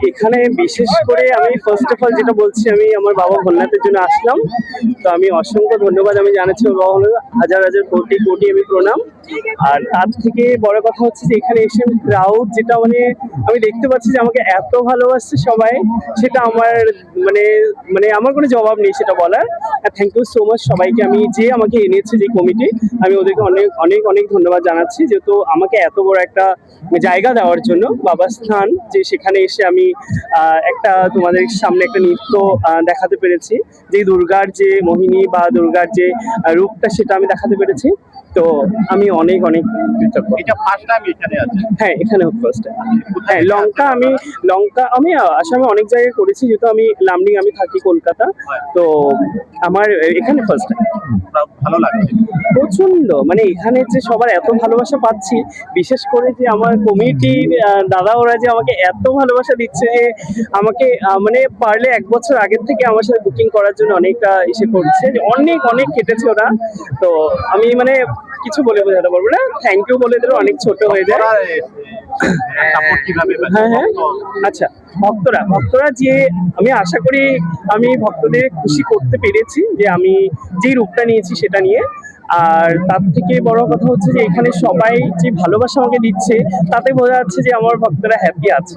এখানে বিশেষ করে আমি ফার্স্ট অফ অল যেটা বলছি, আমি আমার বাবা ভোলানাথের জন্য আসলাম। তো আমি অসংখ্য ধন্যবাদ আমি জানাচ্ছি আমার বাবা ভোলানাথ, হাজার হাজার কোটি কোটি আমি প্রণাম। আর তার থেকে বড় কথা হচ্ছে যে এখানে এসে ক্রাউড যেটা মানে আমি দেখতে পাচ্ছি যে আমাকে এত ভালোবাসছে সবাই, সেটা আমার মানে মানে আমার কোনো জবাব নেই সেটা বলার। থ্যাংক ইউ সো মাচ সবাইকে, আমি যে আমাকে এনেছে যে কমিটি, আমি ওদেরকে অনেক অনেক অনেক ধন্যবাদ জানাচ্ছি, যেহেতু আমাকে এত বড় একটা জায়গা দেওয়ার জন্য, বাবার স্থান, যে সেখানে এসে আমি একটা তোমাদের সামনে একটা নৃত্য দেখাতে পেরেছি, যে দুর্গার যে মোহিনী বা দুর্গার যে রূপটা সেটা আমি দেখাতে পেরেছি। তো আমি অনেক অনেক কৃতজ্ঞ। এটা ফার্স্ট টাইম এখানে আছে? হ্যাঁ, এখানে ফার্স্ট টাইম। হ্যাঁ, লঙ্কা আমি আসামে অনেক জায়গায় করেছি, যেহেতু আমি লামডিং আমি থাকি কলকাতা, তো আমার এখানে ফার্স্ট টাইম। ভালো লাগছে প্রচন্ড, মানে এখানে যে সবার এত ভালোবাসা পাচ্ছি, বিশেষ করে যে আমার কমিটির দাদা ওরা যে আমাকে এত ভালোবাসা দিচ্ছে, যে আমাকে মানে পারলে 1 বছর আগের থেকে আমার সাথে বুকিং করার জন্য অনেকটা এসে করছে, যে অনেক অনেক কেটেছে ওরা। তো আমি মানে কিছু বলে বোঝাতে পারবো না, থ্যাংক ইউ বলে দিলে অনেক ছোট হয়ে যায়। হ্যাঁ হ্যাঁ, আচ্ছা, ভক্তরা যে আমি আশা করি আমি ভক্তদের খুশি করতে পেরেছি, যে আমি যে রূপটা নিয়েছি সেটা নিয়ে। আর তার থেকে বড় কথা হচ্ছে যে এখানে সবাই যে ভালোবাসা আমাকে দিচ্ছে, তাতে বোঝা যাচ্ছে যে আমার ভক্তরা হ্যাপি আছে,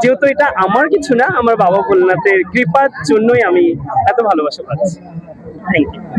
যেহেতু এটা আমার কিছু না, আমার বাবা ভোলানাথের কৃপার জন্যই আমি এত ভালোবাসা পাচ্ছি। Thank you.